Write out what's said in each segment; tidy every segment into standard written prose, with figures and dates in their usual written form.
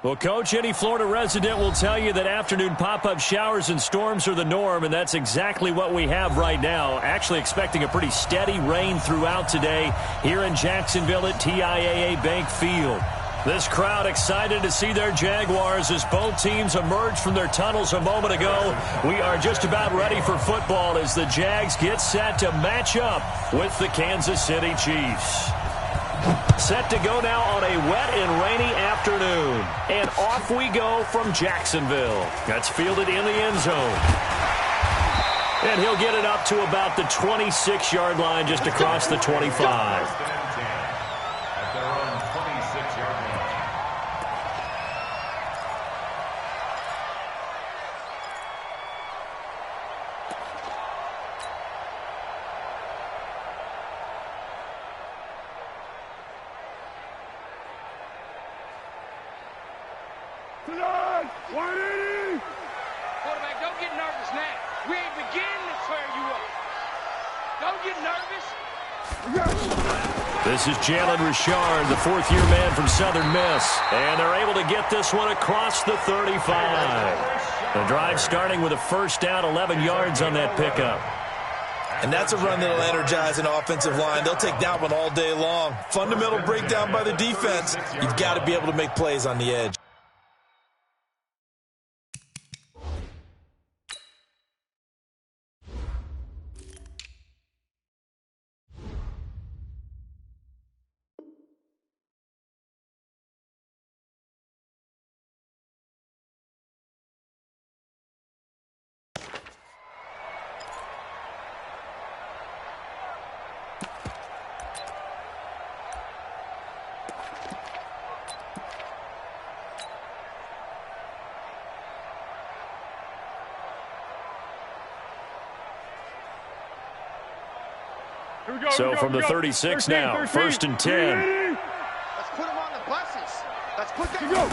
Well, Coach, any Florida resident will tell you that afternoon pop-up showers and storms are the norm, and that's exactly what we have right now. Actually expecting a pretty steady rain throughout today here in Jacksonville at TIAA Bank Field. This crowd excited to see their Jaguars as both teams emerged from their tunnels a moment ago. We are just about ready for football as the Jags get set to match up with the Kansas City Chiefs. Set to go now on a wet and rainy afternoon. And off we go from Jacksonville. That's fielded in the end zone. And he'll get it up to about the 26-yard line just across the 25. Quarterback, don't get nervous now. We ain't beginning to tear you up. Don't get nervous. This is Jalen Richard, the fourth-year man from Southern Miss. And they're able to get this one across the 35. The drive starting with a first down, 11 yards on that pickup. And that's a run that'll energize an offensive line. They'll take that one all day long. Fundamental breakdown by the defense. You've got to be able to make plays on the edge. So from the 36 now, first and 10. Let's put them on the buses. Let's put them go.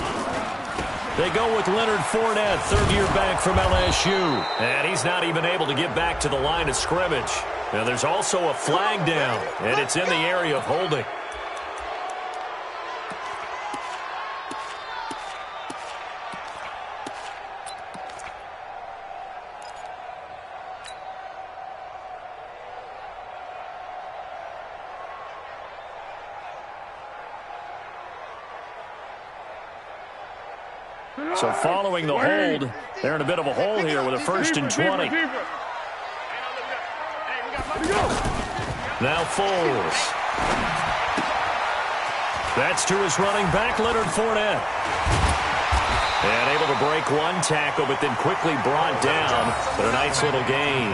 They go with Leonard Fournette, third-year back from LSU. And he's not even able to get back to the line of scrimmage. Now there's also a flag down, and it's in the area of holding. So following the hold, they're in a bit of a hole here with a first and 20. Now Foles. That's to his running back, Leonard Fournette. And able to break one tackle, but then quickly brought down. But a nice little gain.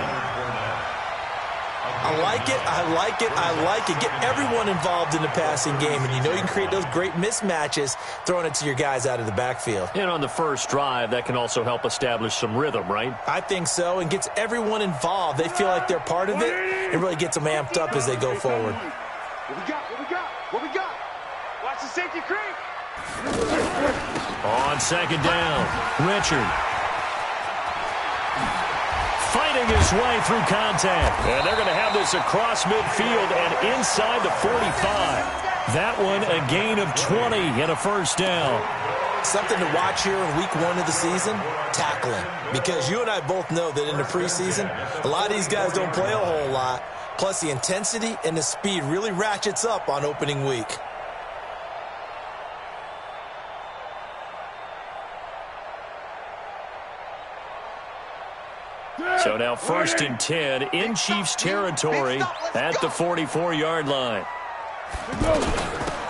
I like it, I like it, I like it. Get everyone involved in the passing game, and you know you can create those great mismatches throwing it to your guys out of the backfield. And on the first drive, that can also help establish some rhythm, right? I think so, and gets everyone involved. They feel like they're part of it, and really gets them amped up as they go forward. What we got? What we got? What we got? Watch the safety creep. On second down, Richard. Fighting his way through contact. And they're going to have this across midfield and inside the 45. That one a gain of 20 and a first down. Something to watch here in week 1 of the season, tackling. Because you and I both know that in the preseason, a lot of these guys don't play a whole lot. Plus the intensity and the speed really ratchets up on opening week. So now first and 10 in Chiefs territory at the 44-yard line.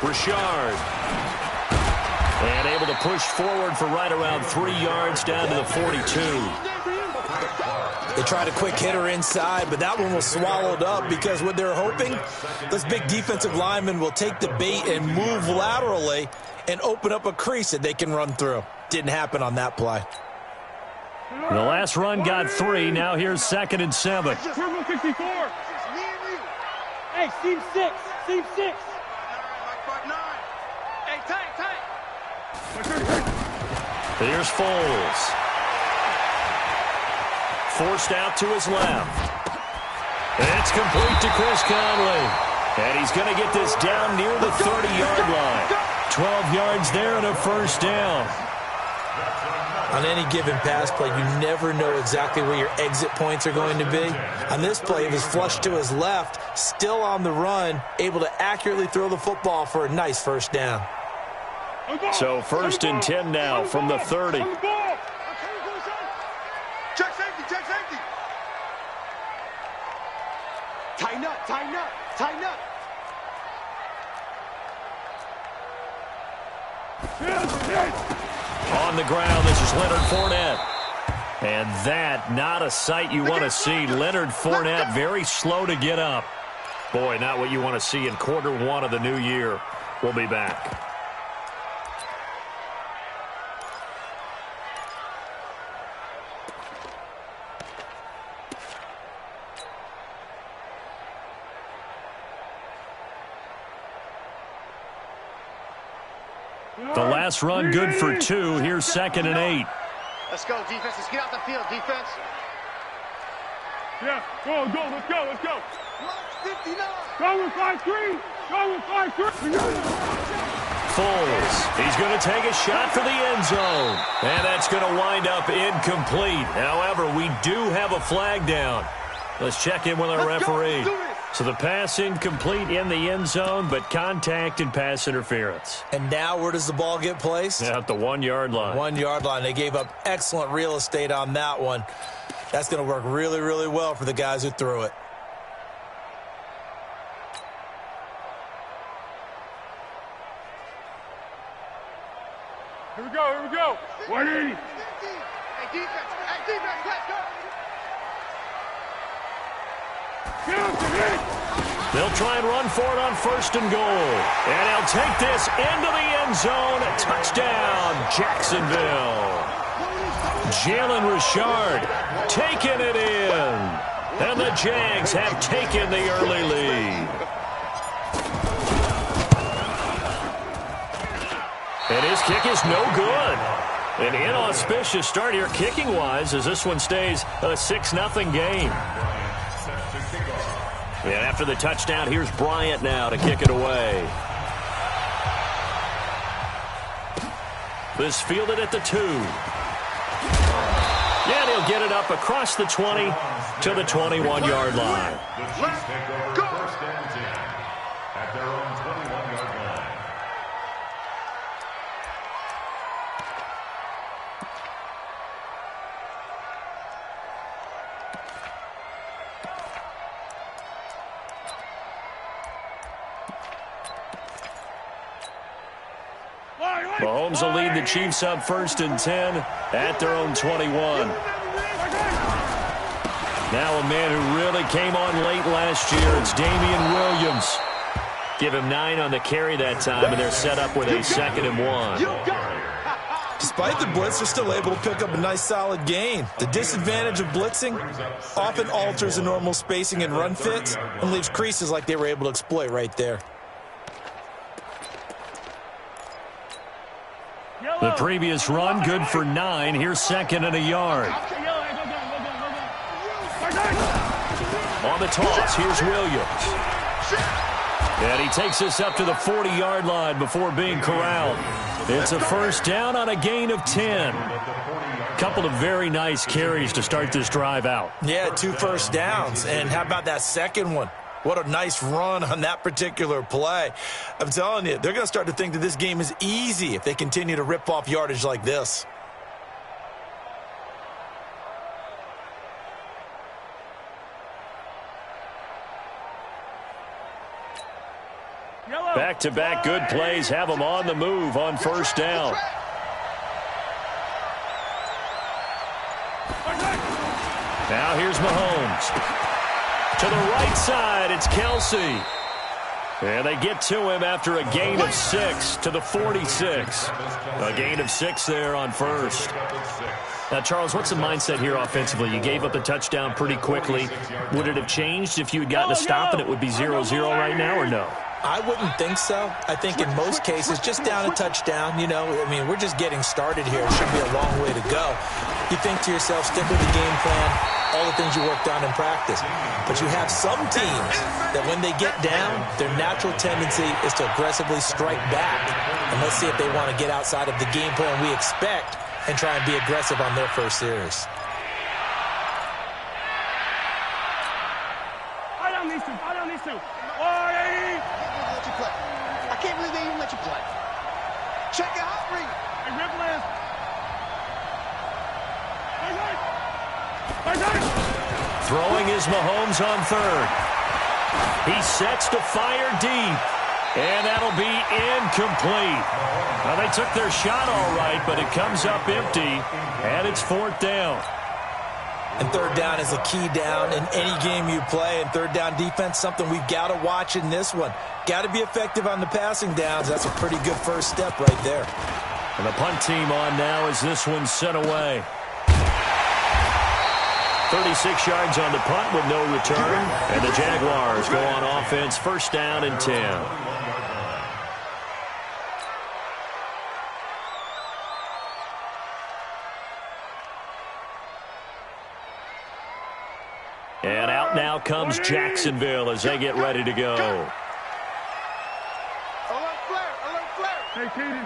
Richard. And able to push forward for right around 3 yards down to the 42. They tried a quick hitter inside, but that one was swallowed up because what they're hoping, those big defensive linemen will take the bait and move laterally and open up a crease that they can run through. Didn't happen on that play. The last run got 3. Now here's second and 7. Turbo 64. Hey, seam 6. Seam 6. Hey, tight. Here's Foles. Forced out to his left. It's complete to Chris Conley. And he's going to get this down near the 30-yard line. 12 yards there and a first down. On any given pass play, you never know exactly where your exit points are going to be. On this play, it was flushed to his left, still on the run, able to accurately throw the football for a nice first down. So 1st and 10 now from the 30. Check safety, check safety. Tighten up, tighten up, tighten up. On the ground, this is Leonard Fournette. And that, not a sight you want to see. Leonard Fournette very slow to get up. Boy, not what you want to see in quarter one of the new year. We'll be back. The last run good for 2. Here's 2nd and 8. Let's go, defense. Let's get out the field, defense. Yeah, go, let's go, let's go. 59. Go with 5-3. Go with 5-3. Foles. He's going to take a shot for the end zone. And that's going to wind up incomplete. However, we do have a flag down. Let's check in with our referee. So the pass incomplete in the end zone, but contact and pass interference. And now where does the ball get placed? At the 1-yard line. 1-yard line. They gave up excellent real estate on that one. That's going to work really, really well for the guys who threw it. Here we go, here we go. 180. Hey, defense, let's go. They'll try and run for it on 1st and goal. And he'll take this into the end zone. Touchdown, Jacksonville. Jalen Richard taking it in. And the Jags have taken the early lead. And his kick is no good. An inauspicious start here kicking-wise as this one stays a 6-0 game. And after the touchdown, here's Bryant now to kick it away. This fielded at the 2. And he'll get it up across the 20 to the 21-yard line. Let's go. At their own 21-yard line. Mahomes will lead the Chiefs up 1st and 10 at their own 21. Now a man who really came on late last year, it's Damian Williams. Give him 9 on the carry that time, and they're set up with a 2nd and 1. Despite the blitz, they're still able to pick up a nice, solid gain. The disadvantage of blitzing often alters the normal spacing and run fits and leaves creases like they were able to exploit right there. The previous run, good for 9. Here's 2nd and a yard. On the toss, here's Williams. And he takes this up to the 40-yard line before being corralled. It's a first down on a gain of 10. Couple of very nice carries to start this drive out. Yeah, 2 first downs. And how about that second one? What a nice run on that particular play. I'm telling you, they're going to start to think that this game is easy if they continue to rip off yardage like this. Back-to-back good plays have them on the move on first down. Now here's Mahomes. To the right side, it's Kelsey. And they get to him after a gain of 6 to the 46. A gain of 6 there on first. Now, Charles, what's the mindset here offensively? You gave up the touchdown pretty quickly. Would it have changed if you had gotten a stop and it would be 0-0 right now, or no? I wouldn't think so. I think in most cases, just down a touchdown, you know, I mean, we're just getting started here. It should be a long way to go. You think to yourself, stick with the game plan, all the things you worked on in practice. But you have some teams that when they get down, their natural tendency is to aggressively strike back. And let's see if they want to get outside of the game plan we expect and try and be aggressive on their first series. I don't need to. Oh, I can't believe they even let you play. Check it out, Reed. hey, Ripple Throwing is Mahomes on third. He sets to fire deep. And that'll be incomplete. Well, they took their shot all right, but it comes up empty, and it's fourth down. And third down is a key down in any game you play. And third down defense, something we've got to watch in this one. Got to be effective on the passing downs. That's a pretty good first step right there. And the punt team on now as this one's sent away. 36 yards on the punt with no return. And the Jaguars go on offense, first down and 10. And out now comes Jacksonville as they get ready to go. Alert flare. Hey, Keaton.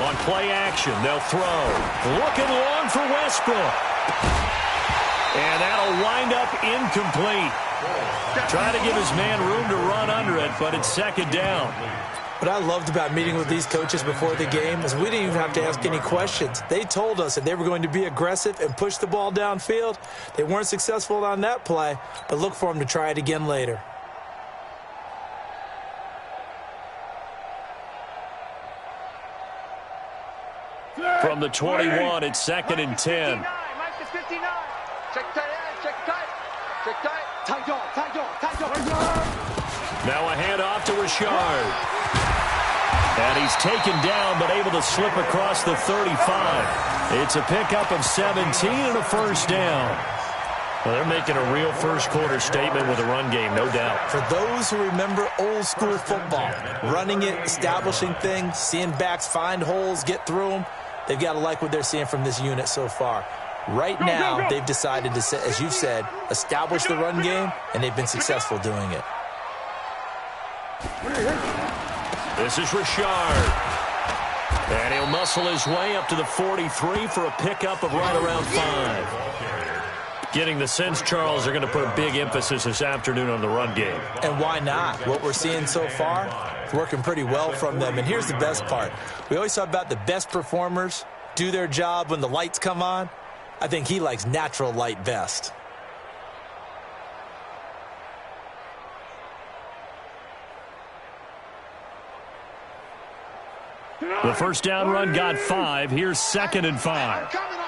On play action, they'll throw. Looking long for Westbrook. And that'll wind up incomplete. Trying to give his man room to run under it, but it's second down. What I loved about meeting with these coaches before the game is we didn't even have to ask any questions. They told us that they were going to be aggressive and push the ball downfield. They weren't successful on that play, but look for them to try it again later. From the 21, it's second and 10. Mike is 59. Check tight. Tight door. Now a handoff to Richard. And he's taken down, but able to slip across the 35. It's a pickup of 17 and a first down. Well, they're making a real first-quarter statement with a run game, no doubt. For those who remember old-school football, running it, establishing things, seeing backs find holes, get through them, they've got to like what they're seeing from this unit so far. Right now, they've decided to, as you've said, establish the run game, and they've been successful doing it. This is Richard. And he'll muscle his way up to the 43 for a pickup of right around 5. Getting the sense, Charles, they're going to put a big emphasis this afternoon on the run game. And why not? What we're seeing so far, it's working pretty well from them. And here's the best part. We always talk about the best performers do their job when the lights come on. I think he likes natural light best. The first down run got 5. Here's second and 5. I'm coming.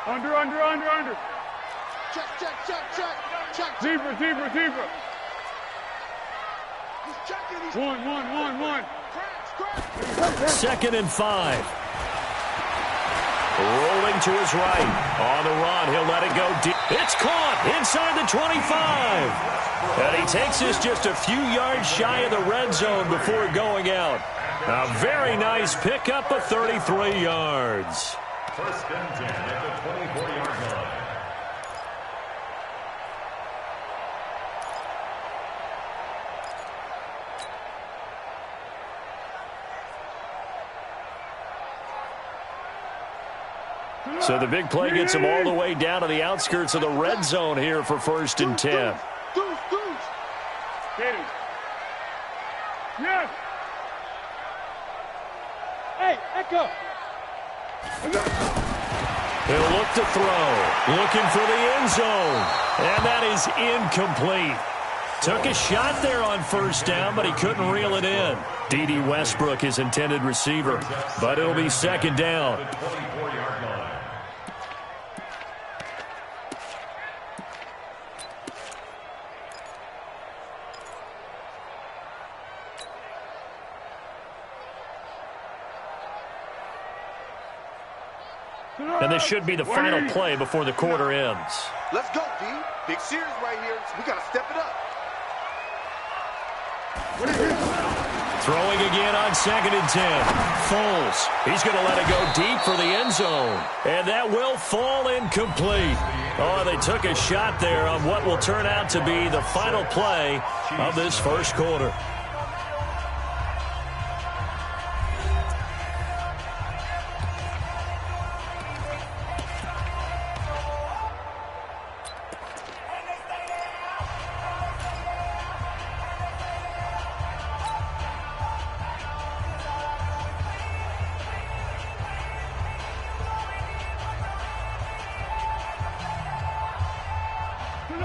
Under. Check. Zebra. He's checking. One. Second and 5. Rolling to his right. On the run, he'll let it go deep. It's caught inside the 25. And he takes this just a few yards shy of the red zone before going out. A very nice pickup of 33 yards. First and 10 at the 24-yard line. So the big play gets him all the way down to the outskirts of the red zone here for first and 10. Deuce. Get him. Yes. Hey, Echo. He'll look to throw. Looking for the end zone. And that is incomplete. Took a shot there on first down, but he couldn't reel it in. D.D. Westbrook, his intended receiver. But it'll be second down. And this should be the final play before the quarter ends. Let's go, D. Big series right here. We got to step it up. Throwing again on 2nd and 10. Foles. He's going to let it go deep for the end zone. And that will fall incomplete. Oh, they took a shot there on what will turn out to be the final play of this first quarter.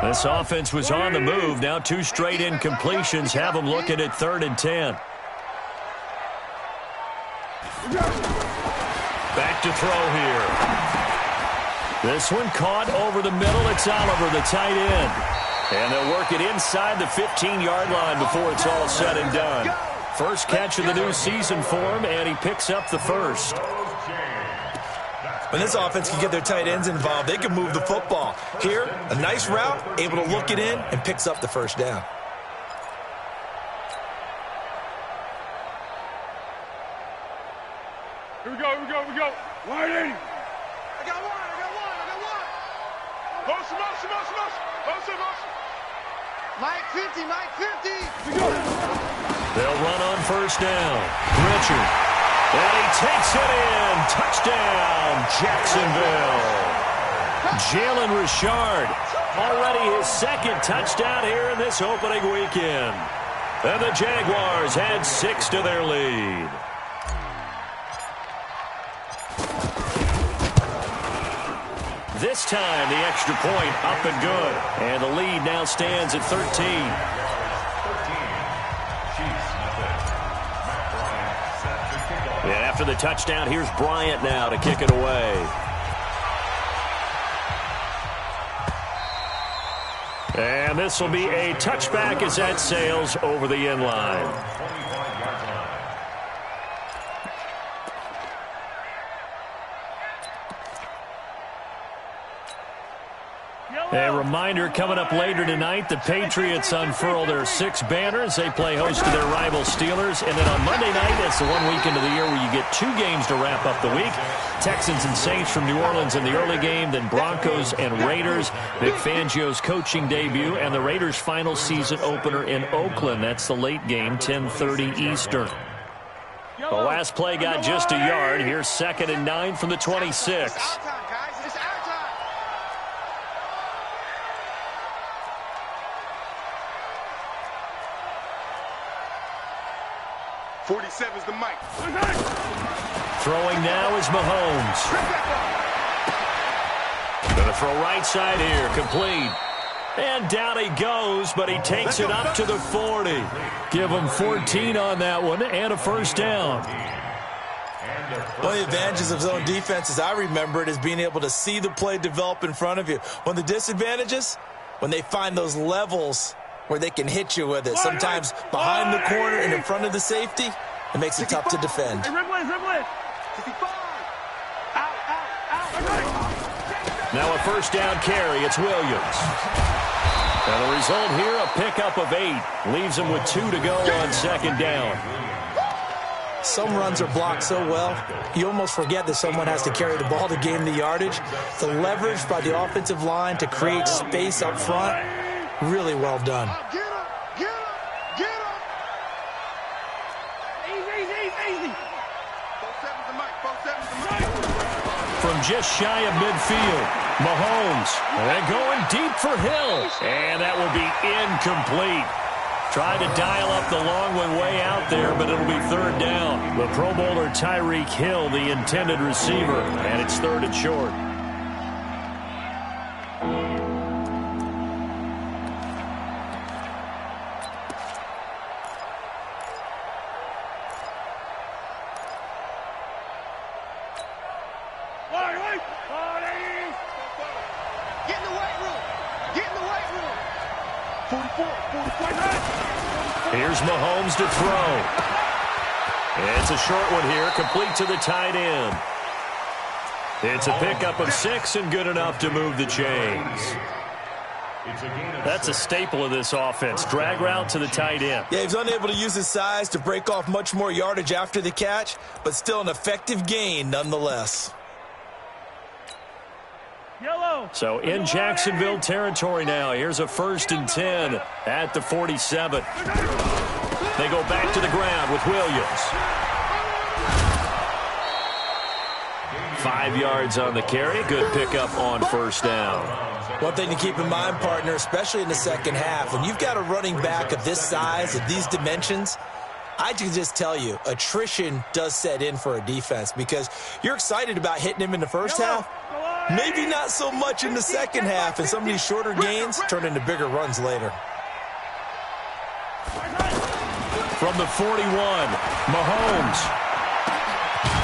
This offense was on the move. Now 2 straight incompletions have them looking at 3rd and 10. Back to throw here. This one caught over the middle. It's Oliver, the tight end. And they'll work it inside the 15-yard line before it's all said and done. First catch of the new season for him, and he picks up the first. When this offense can get their tight ends involved, they can move the football. Here, a nice route, able to look it in, and picks up the first down. Here we go, here we go, here we go. 180. I got one. Motion. Mike 50, Mike 50. Here we go. They'll run on first down. Richard. And he takes it in. Touchdown, Jacksonville. Jalen Richard, already his 2nd touchdown here in this opening weekend. And the Jaguars add 6 to their lead. This time, the extra point up and good. And the lead now stands at 13. And after the touchdown, here's Bryant now to kick it away. And this will be a touchback as that sails over the end line. A reminder, coming up later tonight, the Patriots unfurl their 6 banners. They play host to their rival Steelers. And then on Monday night, it's the one weekend of the year where you get 2 games to wrap up the week. Texans and Saints from New Orleans in the early game, then Broncos and Raiders. Vic Fangio's coaching debut, and the Raiders' final season opener in Oakland. That's the late game, 10:30 Eastern. The last play got just a yard. Here's 2nd and 9 from the 26. 47's the mic. Throwing now is Mahomes. Going to throw right side here, complete. And down he goes, but he takes it up to the 40. Give him 14 on that one and a first down. One of the advantages of zone defense, as I remember it, is being able to see the play develop in front of you. One of the disadvantages, when they find those levels where they can hit you with it. Sometimes behind the corner and in front of the safety, it makes it tough to defend. Now a first down carry. It's Williams. And the result here, a pickup of 8. Leaves him with 2 to go on 2nd down. Some runs are blocked so well, you almost forget that someone has to carry the ball to gain the yardage. The leverage by the offensive line to create space up front, really well done. Get him! Easy! 47's the mic. From just shy of midfield, Mahomes. And going deep for Hill. And that will be incomplete. Tried to dial up the long one way out there, but it'll be 3rd down. The Pro Bowler Tyreek Hill, the intended receiver, and it's 3rd and short. Get in the weight room. 44. Here's Mahomes to throw. It's a short one here, complete to the tight end. It's a pickup of 6 and good enough to move the chains. That's a staple of this offense. Drag route to the tight end. Yeah, he was unable to use his size to break off much more yardage after the catch, but still an effective gain nonetheless. So in Jacksonville territory now. Here's a 1st and 10 at the 47. They go back to the ground with Williams. 5 yards on the carry. Good pickup on 1st down. One thing to keep in mind, partner, especially in the second half, when you've got a running back of this size, of these dimensions, I can just tell you, attrition does set in for a defense because you're excited about hitting him in the first half. Maybe not so much in the second half, and some of these shorter gains turn into bigger runs later. From the 41, Mahomes.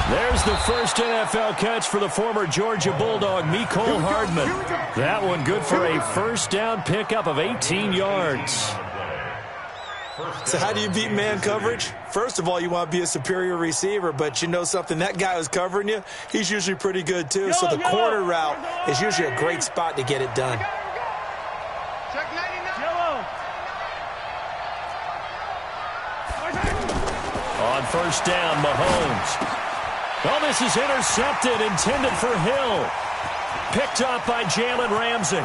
There's the first NFL catch for the former Georgia Bulldog, Mecole Hardman. That one good for a 1st down pickup of 18 yards. So how do you beat man coverage? First of all, you want to be a superior receiver, but you know something, that guy who's covering you, he's usually pretty good too. So the corner route is usually a great spot to get it done. On 1st down, Mahomes. Oh, this is intercepted, intended for Hill. Picked up by Jalen Ramsey.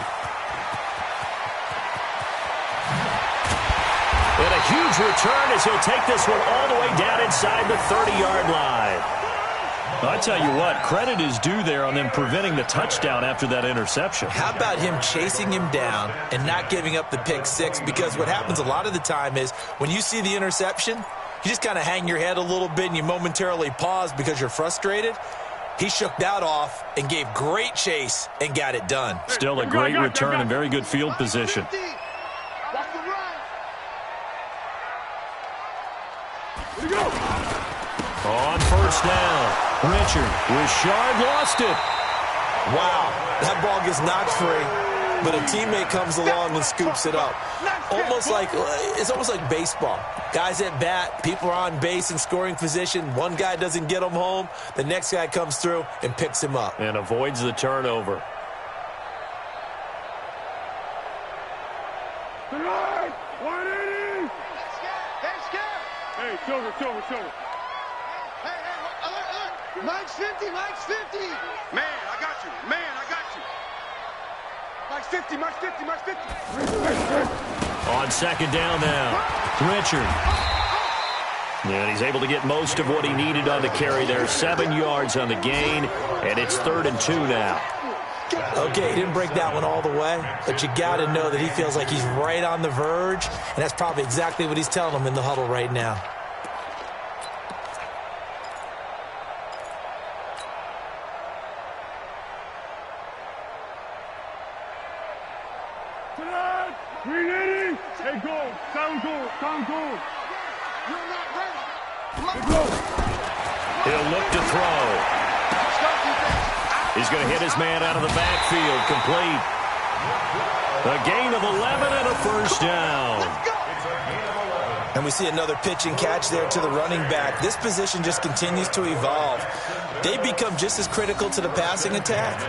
And a huge return as he'll take this one all the way down inside the 30-yard line. I tell you what, credit is due there on them preventing the touchdown after that interception. How about him chasing him down and not giving up the pick six? Because what happens a lot of the time is when you see the interception, you just kind of hang your head a little bit and you momentarily pause because you're frustrated. He shook that off and gave great chase and got it done. Still a great return and very good field position. On 1st down, Richard lost it. Wow, that ball gets knocked free, but a teammate comes along and scoops it up. It's almost like baseball. Guys at bat, people are on base in scoring position. One guy doesn't get him home. The next guy comes through and picks him up. And avoids the turnover. Tonight, 180. Hey, shoulder. Hey, alert. Mike's 50. Man, I got you. Mike's 50. On 2nd down now, Richard. And he's able to get most of what he needed on the carry there. 7 yards on the gain, and it's 3rd and 2 now. Okay, he didn't break that one all the way, but you got to know that he feels like he's right on the verge, and that's probably exactly what he's telling them in the huddle right now. Tonight, 380. Hey, goal. Sound goal. You're not ready. He'll look to throw. He's going to hit his man out of the backfield, complete. A gain of 11 and a 1st down. And we see another pitch and catch there to the running back. This position just continues to evolve. They become just as critical to the passing attack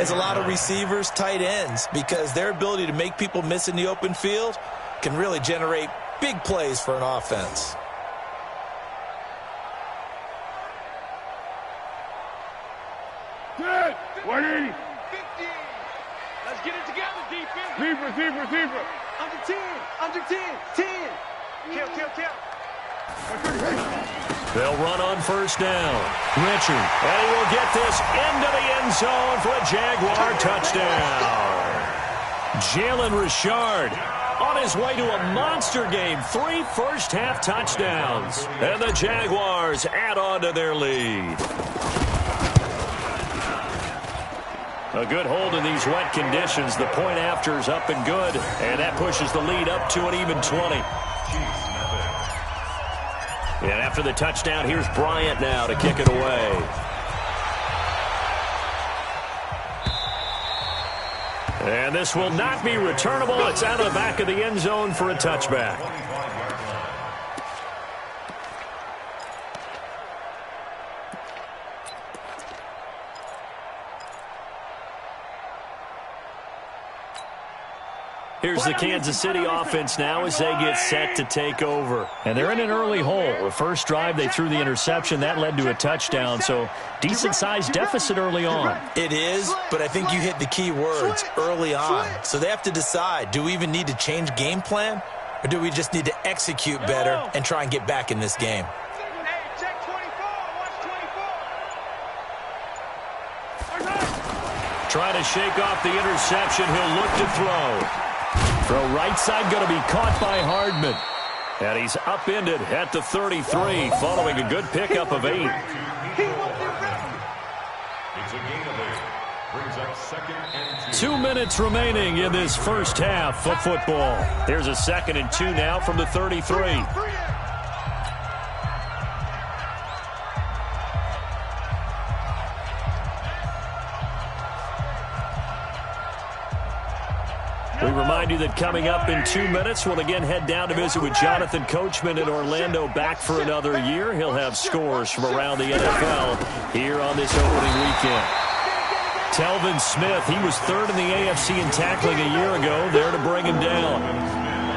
as a lot of receivers, tight ends, because their ability to make people miss in the open field can really generate big plays for an offense. Good. 180. 50. Let's get it together, defense. Zebra. Under 10. Kill. They'll run on 1st down. Richard, and he will get this into the end zone for a Jaguar touchdown. Jalen Richard on his way to a monster game. 3 first-half touchdowns. And the Jaguars add on to their lead. A good hold in these wet conditions. The point after is up and good, and that pushes the lead up to an even 20. And after the touchdown, here's Bryant now to kick it away. And this will not be returnable. It's out of the back of the end zone for a touchback. here's the Kansas City offense now as they get set to take over. And they're in an early hole. The first drive, they threw the interception. That led to a touchdown, so decent-sized deficit early on. It is, but I think you hit the key words, early on. So they have to decide, do we even need to change game plan, or do we just need to execute better and try and get back in this game? Trying to shake off the interception. He'll look to throw. Throw right side going to be caught by Hardman. And he's upended at the 33 following a good pickup of 8. It's a gain of 8. Brings up 2nd and 2. 2 minutes remaining in this first half of football. There's a 2nd and 2 now from the 33. We remind you that coming up in 2 minutes, we'll again head down to visit with Jonathan Coachman in Orlando, back for another year. He'll have scores from around the NFL here on this opening weekend. Telvin Smith, he was 3rd in the AFC in tackling a year ago, there to bring him down.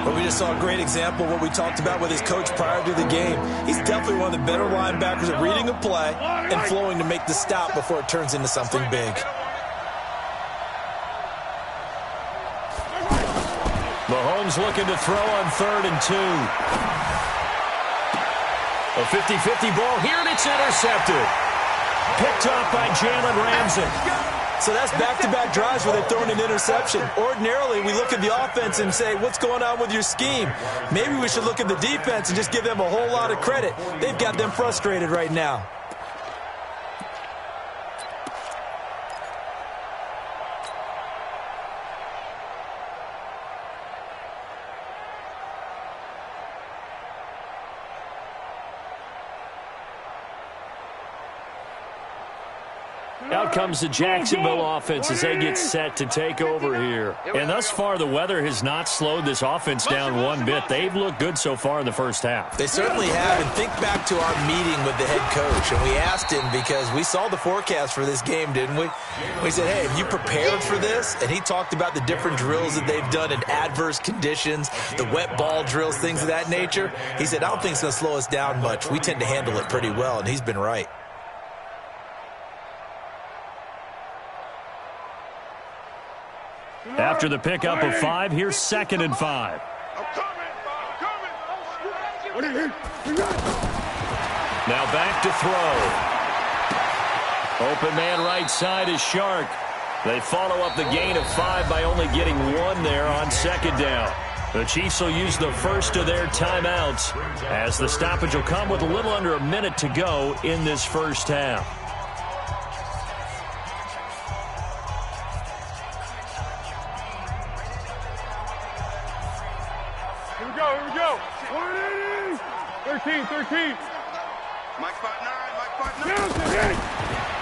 Well, we just saw a great example of what we talked about with his coach prior to the game. He's definitely one of the better linebackers at reading a play and flowing to make the stop before it turns into something big. Mahomes looking to throw on 3rd and 2. A 50-50 ball here, and it's intercepted. Picked off by Jalen Ramsey. So that's back-to-back drives where they're throwing an interception. Ordinarily, we look at the offense and say, what's going on with your scheme? Maybe we should look at the defense and just give them a whole lot of credit. They've got them frustrated right now. Out comes the Jacksonville offense as they get set to take over here. And thus far, the weather has not slowed this offense down one bit. They've looked good so far in the first half. They certainly have. And think back to our meeting with the head coach. And we asked him, because we saw the forecast for this game, didn't we? We said, hey, have you prepared for this? And he talked about the different drills that they've done in adverse conditions, the wet ball drills, things of that nature. He said, I don't think it's going to slow us down much. We tend to handle it pretty well, and he's been right. After the pickup of 5, here's 2nd and 5. Now back to throw. Open man right side is Shark. They follow up the gain of 5 by only getting 1 there on 2nd down. The Chiefs will use the first of their timeouts as the stoppage will come with a little under a minute to go in this first half. Here we go. 13. Mike 5-9.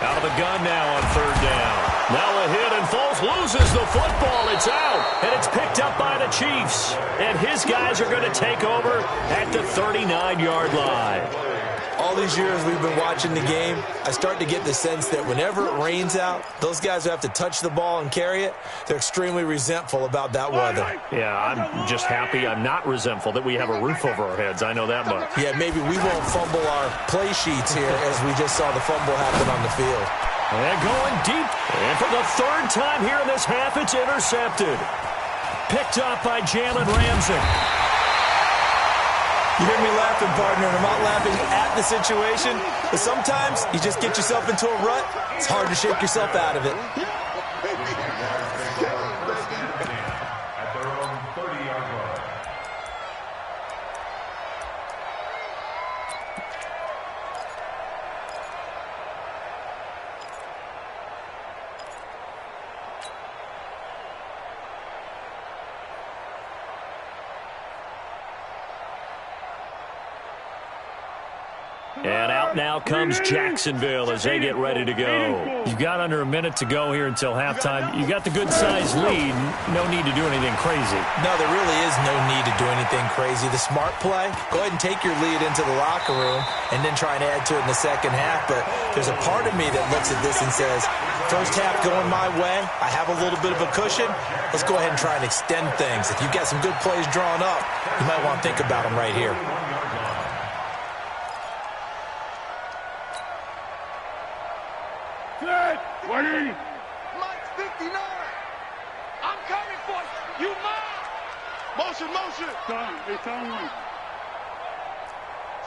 Out of the gun now on 3rd down. Now a hit, and Foles loses the football. It's out, and it's picked up by the Chiefs. And his guys are going to take over at the 39-yard line. All these years we've been watching the game, I start to get the sense that whenever it rains out, those guys who have to touch the ball and carry it, they're extremely resentful about that weather. Yeah, I'm just happy I'm not resentful that we have a roof over our heads. I know that much. Yeah, maybe we won't fumble our play sheets here as we just saw the fumble happen on the field. And going deep. And for the 3rd time here in this half, it's intercepted. Picked off by Jalen Ramsey. You hear me laughing, partner, and I'm not laughing at the situation, but sometimes you just get yourself into a rut. It's hard to shake yourself out of it. At their own 30-yard line. And out now out comes Jacksonville as they get ready to go. You've got under a minute to go here until halftime. You've got the good-sized lead. No need to do anything crazy. No, there really is no need to do anything crazy. The smart play, go ahead and take your lead into the locker room and then try and add to it in the second half. But there's a part of me that looks at this and says, first half going my way, I have a little bit of a cushion. Let's go ahead and try and extend things. If you've got some good plays drawn up, you might want to think about them right here. Set. 20. Mike's 59. I'm coming for you. You mine. Motion, motion. Time. It's on one.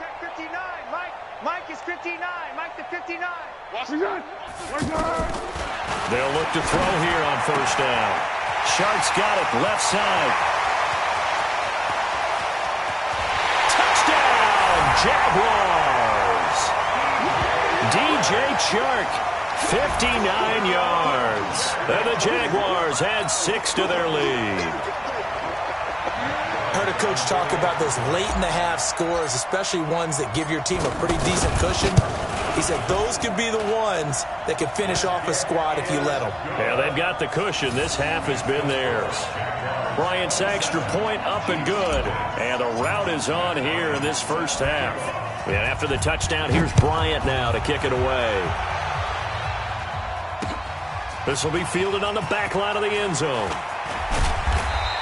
Check 59. Mike is 59. Mike to 59. We got. They'll look to throw here on first down. Shark's got it, left side. Touchdown, Jaguars. DJ Chark, 59 yards. And the Jaguars add 6 to their lead. Heard a coach talk about those late-in-the-half scores, especially ones that give your team a pretty decent cushion. He said those could be the ones that can finish off a squad if you let them. Yeah, they've got the cushion. This half has been theirs. Bryant's extra point up and good. And the route is on here in this first half. And after the touchdown, here's Bryant now to kick it away. This will be fielded on the back line of the end zone.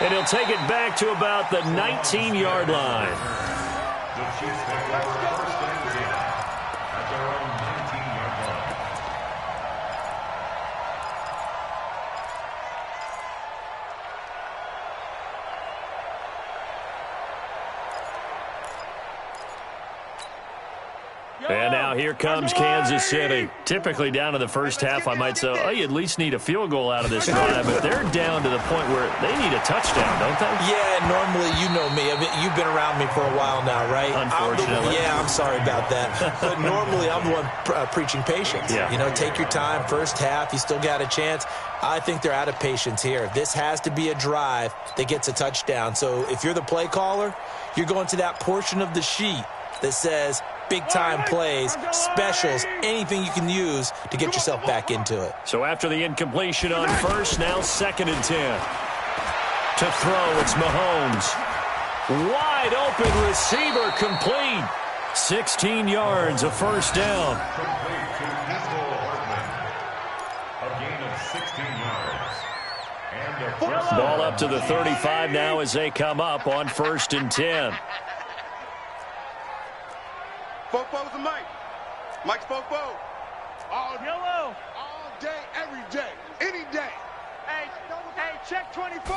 And he'll take it back to about the 19-yard line. The Chiefs take over first and 10 at their own 19-yard line. And now here comes Kansas City. Typically down to the first half, I might say, oh, you at least need a field goal out of this drive. But they're down to the point where they need a touchdown, don't they? Yeah, normally, you know me. I mean, you've been around me for a while now, right? Unfortunately. I'm sorry about that. But normally, I'm the one preaching patience. Yeah. You know, take your time. First half, you still got a chance. I think they're out of patience here. This has to be a drive that gets a touchdown. So if you're the play caller, you're going to that portion of the sheet that says big-time plays, specials, anything you can use to get yourself back into it. So after the incompletion on first, now 2nd and 10. To throw, it's Mahomes. Wide open receiver, complete. 16 yards, a first down. Complete to Nicole Hartman. A gain of 16 yards. And a first Ball up to the 35 now as they come up on 1st and 10. Fofo's a Mike. Mike's Fofo. All Yellow. All day, every day, any day. Hey, check 24.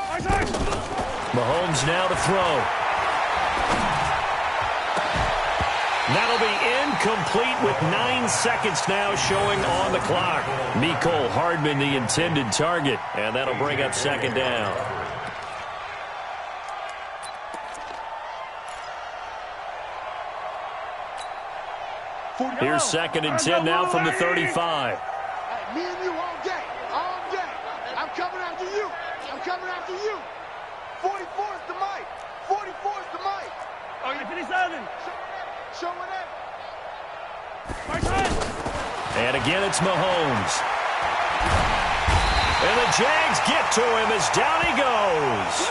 Mahomes now to throw. That'll be incomplete with 9 seconds now showing on the clock. Mecole Hardman, the intended target, and that'll bring up 2nd down. Here's 2nd and 10 now from the 35. Hey, me and you all day, all day. I'm coming after you. I'm coming after you. 44 is the Mike. 44 is the Mike. Oh, you're 57. Show it And again, it's Mahomes. And the Jags get to him as down he goes.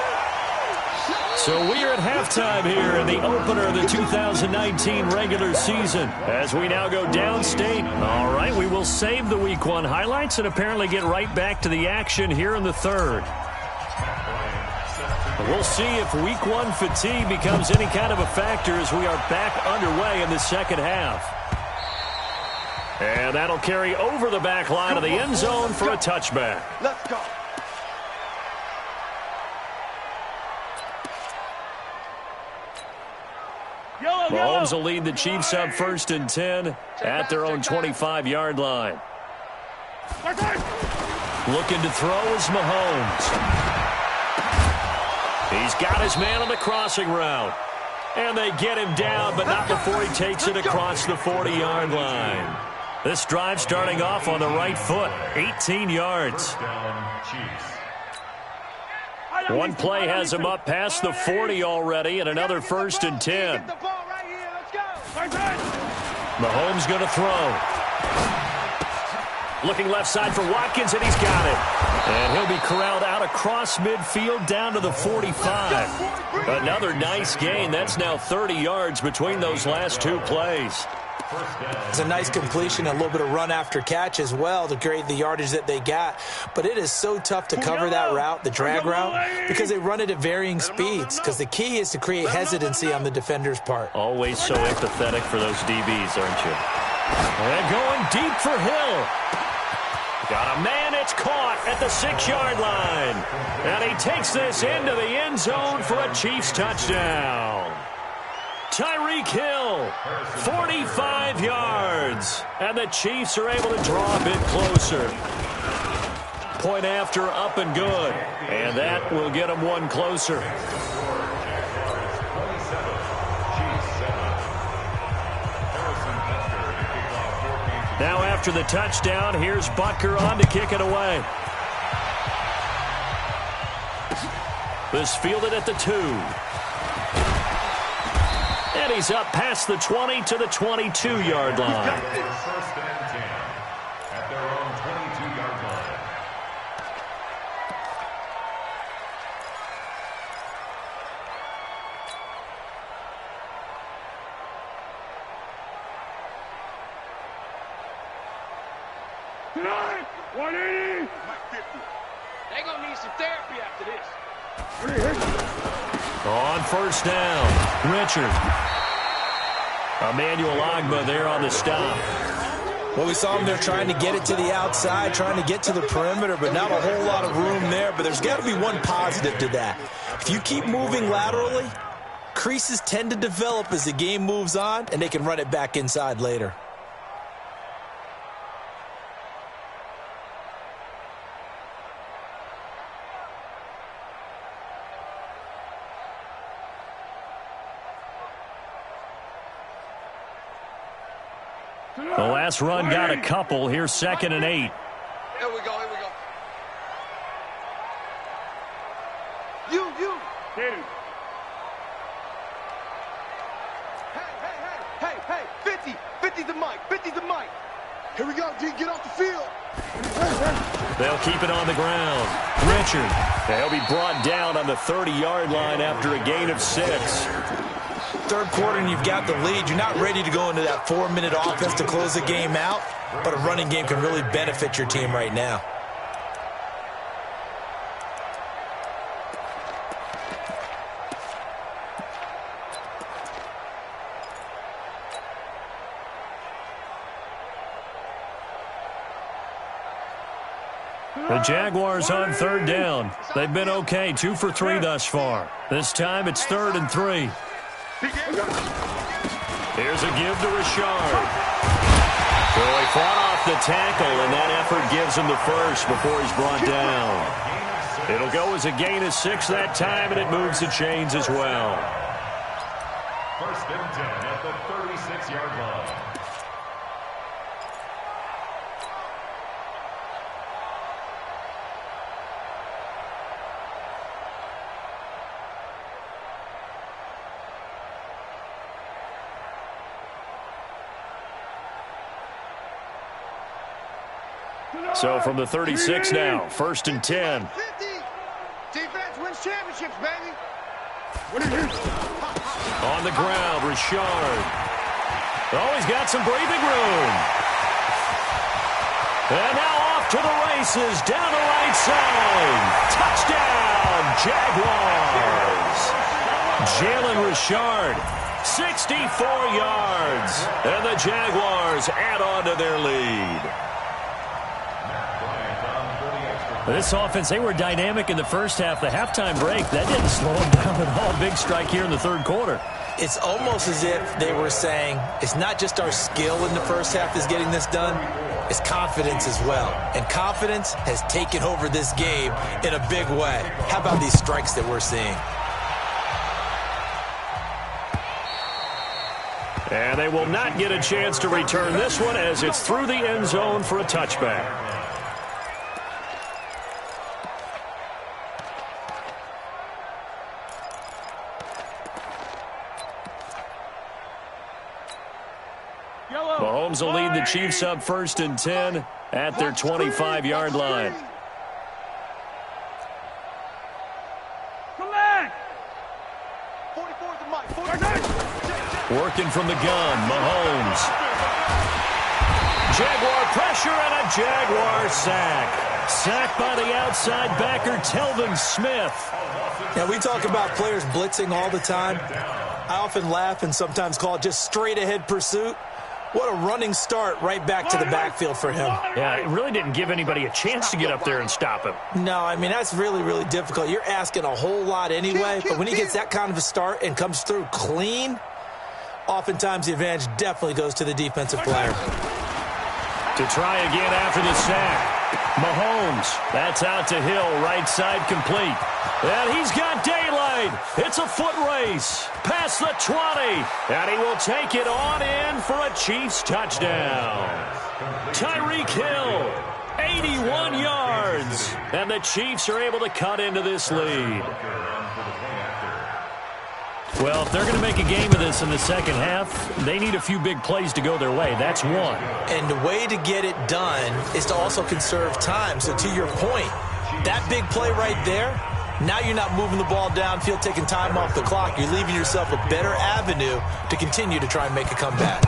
So we are at halftime here in the opener of the 2019 regular season as we now go downstate. All right, we will save the Week 1 highlights and apparently get right back to the action here in the 3rd. We'll see if Week 1 fatigue becomes any kind of a factor as we are back underway in the 2nd half. And that'll carry over the back line of the end zone for a touchback. Let's go. Mahomes will lead the Chiefs up 1st and 10 at their own 25-yard line. Looking to throw is Mahomes. He's got his man on the crossing route. And they get him down, but not before he takes it across the 40-yard line. This drive starting off on the right foot, 18 yards. down Chiefs. One play has him up past the 40 already, and another 1st and 10. Get the ball right here. Let's go. Mahomes going to throw. Looking left side for Watkins, and he's got it. And he'll be corralled out across midfield down to the 45. Another nice gain. That's now 30 yards between those last two plays. It's a nice completion, a little bit of run after catch as well to create the yardage that they got. But it is so tough to cover that route, the drag route, because they run it at varying speeds. Because the key is to create hesitancy on the defender's part. Always so empathetic for those DBs, aren't you? And going deep for Hill. Got a man, it's caught at the 6-yard line. And he takes this into the end zone for a Chiefs touchdown. Tyreek Hill, 45 yards. And the Chiefs are able to draw a bit closer. Point after, up and good. And that will get them one closer. Now after the touchdown, here's Butker on to kick it away. This fielded at the 2. And he's up past the 20 to the 22-yard line. First and 10 at their own 22-yard line. Tonight, 180. They're going to need some therapy after this. On first down, Richard. Emmanuel Ogbah there on the stop. Well, we saw him there trying to get it to the outside, trying to get to the perimeter, but not a whole lot of room there. But there's got to be one positive to that. If you keep moving laterally, creases tend to develop as the game moves on, and they can run it back inside later. The last run got a couple. Here's 2nd and 8. Here we go, here we go. You. Hit him. Hey, 50's the mic, 50's the mic. Here we go, G, get off the field. They'll keep it on the ground. Richard. They'll be brought down on the 30-yard line after a gain of 6. Third quarter and you've got the lead. You're not ready to go into that 4-minute offense to close the game out, but a running game can really benefit your team right now. The Jaguars on third down. They've been okay, 2 for 3 thus far. This time it's 3rd and 3. Here's a give to Richard. Well, he fought off the tackle, and that effort gives him the first before he's brought down. It'll go as a gain of 6 that time, and it moves the chains as well. 1st and 10 at the 36-yard line. So from the 36 now, 1st and 10. 50. Defense wins championships, baby. On the ground, Richard. Oh, he's got some breathing room. And now off to the races, down the right side. Touchdown, Jaguars. Jalen Richard, 64 yards. And the Jaguars add on to their lead. This offense, they were dynamic in the first half. The halftime break, that didn't slow them down at all. Big strike here in the third quarter. It's almost as if they were saying, it's not just our skill in the first half that's getting this done, it's confidence as well. And confidence has taken over this game in a big way. How about these strikes that we're seeing? And they will not get a chance to return this one as it's through the end zone for a touchback. Yellow. Mahomes will lead the Chiefs up 1st and 10 at their 25-yard line. Working from the gun, Mahomes. Jaguar pressure and a Jaguar sack. Sacked by the outside backer, Telvin Smith. Now, we talk about players blitzing all the time. I often laugh and sometimes call it just straight-ahead pursuit. What a running start right back to the backfield for him. Yeah, it really didn't give anybody a chance to get up there and stop him. No, I mean, that's really, really difficult. You're asking a whole lot anyway, but when he gets that kind of a start and comes through clean, oftentimes the advantage definitely goes to the defensive player. To try again after the sack. Mahomes, that's out to Hill, right side complete. And he's got daylight. It's a foot race. Past the 20. And he will take it on in for a Chiefs touchdown. Tyreek Hill, 81 yards. And the Chiefs are able to cut into this lead. Well, if they're going to make a game of this in the second half, they need a few big plays to go their way. That's one. And the way to get it done is to also conserve time. So to your point, that big play right there, now you're not moving the ball downfield, taking time off the clock. You're leaving yourself a better avenue to continue to try and make a comeback.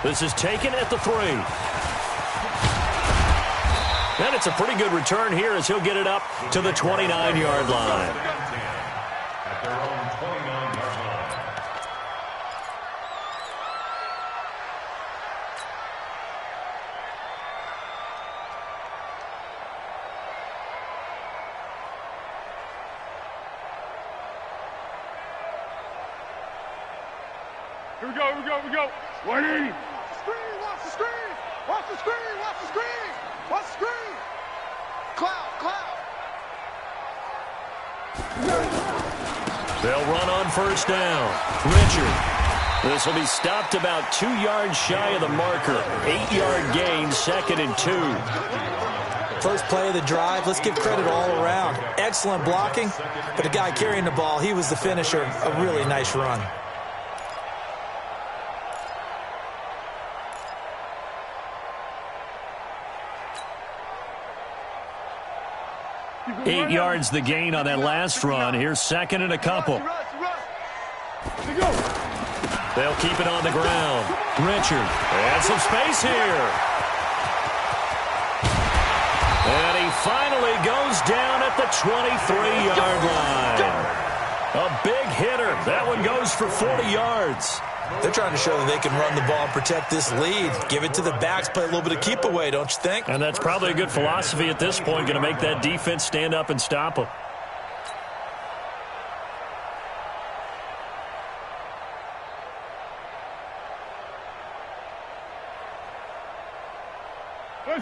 This is taken at the 3. And it's a pretty good return here as he'll get it up to the 29-yard line. At their own 29-yard line. Here we go, here we go, here we go. 180. Screen, watch the screen. Watch the screen, watch the screen. Watch the screen. Cloud. They'll run on 1st down. Richard. This will be stopped about 2 yards shy of the marker. 8-yard gain, 2nd and 2. First play of the drive, let's give credit all around. Excellent blocking, but the guy carrying the ball, he was the finisher. A really nice run. Eight yards the gain on that last run. Here's 2nd and a couple. They'll keep it on the ground. Richard, and some space here. And he finally goes down at the 23-yard line. A big hitter. That one goes for 40 yards. They're trying to show that they can run the ball and protect this lead. Give it to the backs, play a little bit of keep away, don't you think? And that's probably a good philosophy at this point, going to make that defense stand up and stop them.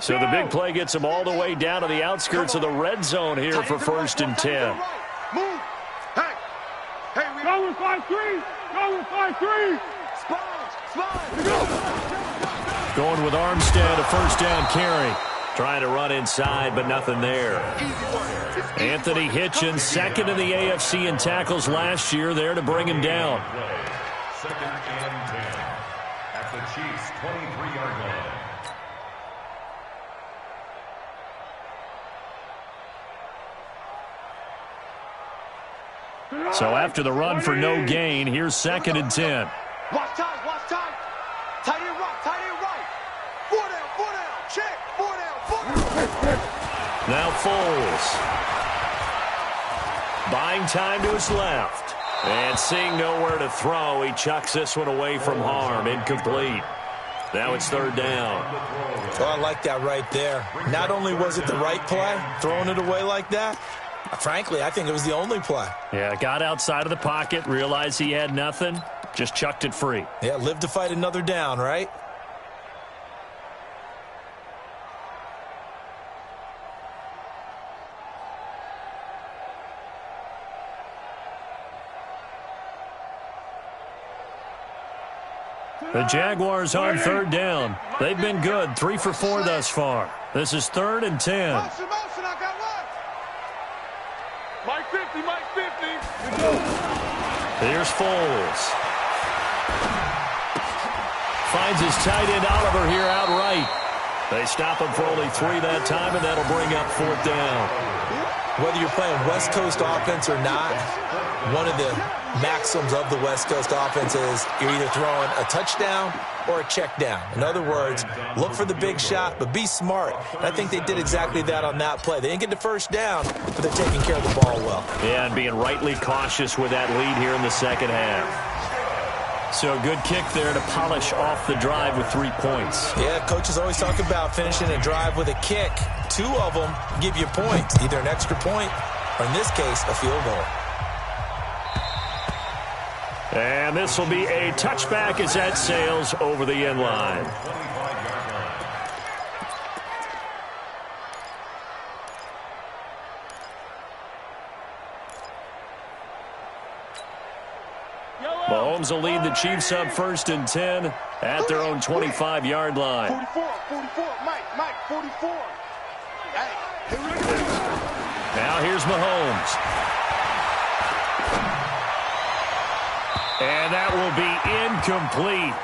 So the big play gets them all the way down to the outskirts of the red zone here for 1st and 10. Move. Hey, we Go with 5-3. Go with 5-3. Going with Armstead, a 1st down carry. Trying to run inside, but nothing there. Anthony Hitchens, 2nd in the AFC in tackles last year, there to bring him down. 2nd and 10 at the Chiefs' 23-yard line. So after the run for no gain, here's 2nd and 10. Watch tight, watch tight. Tight end right. 4 down, check. 4 down. Now Foles. Buying time to his left. And seeing nowhere to throw, he chucks this one away from harm. Incomplete. Now it's 3rd down. Oh, I like that right there. Not only was it the right play, throwing it away like that, frankly, I think it was the only play. Yeah, got outside of the pocket, realized he had nothing, just chucked it free. Yeah, live to fight another down, right? The Jaguars on 3rd down. They've been good, 3 for 4 thus far. This is 3rd and 10. Motion, I got one. Mike 50, Mike 50. Here's Foles. Finds his tight end Oliver here outright. They stop him for only 3 that time, and that'll bring up 4th down. Whether you're playing West Coast offense or not, one of the maxims of the West Coast offense is you're either throwing a touchdown or a check down. In other words, look for the big shot, but be smart. And I think they did exactly that on that play. They didn't get the first down, but they're taking care of the ball well. Yeah, and being rightly cautious with that lead here in the second half. So a good kick there to polish off the drive with 3 points. Yeah, coaches always talk about finishing a drive with a kick. 2 of them give you points, either an extra point or, in this case, a field goal. And this will be a touchback as that sails over the end line. Mahomes will lead the Chiefs up 1st and 10 at their own 25-yard line. 44, Mike, 44. Hey, here we go. Now here's Mahomes. And that will be incomplete.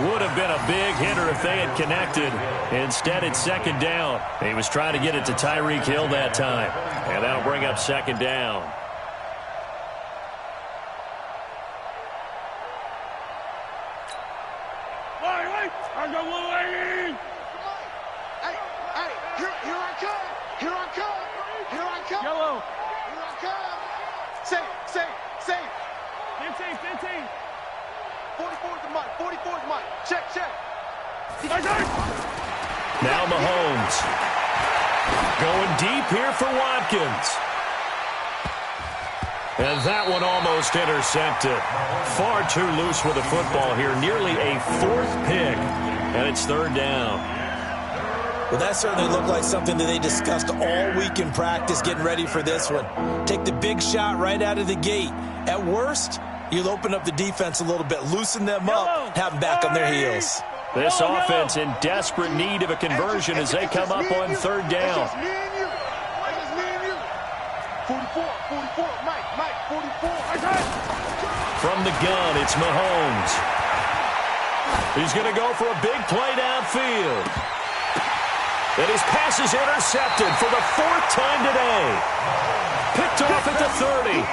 Would have been a big hitter if they had connected. Instead, it's 2nd down. He was trying to get it to Tyreek Hill that time. And that'll bring up 2nd down. I got little lady. Hey, here I come. Here I come. Here I come. Yellow. Here I come. Safe. 15. 44 is the Mike. 44 is Mike. Check. Now Mahomes. Going deep here for Watkins. And that one almost intercepted. Far too loose with the football here. Nearly a 4th pick. And it's 3rd down. Well, that certainly looked like something that they discussed all week in practice getting ready for this one. Take the big shot right out of the gate. At worst, you'll open up the defense a little bit, loosen them up, have them back on their heels. This offense in desperate need of a conversion as they come up on 3rd down. 44, Mike, 44. From the gun, it's Mahomes. He's going to go for a big play downfield. And his pass is intercepted for the 4th time today. Picked off at the 30.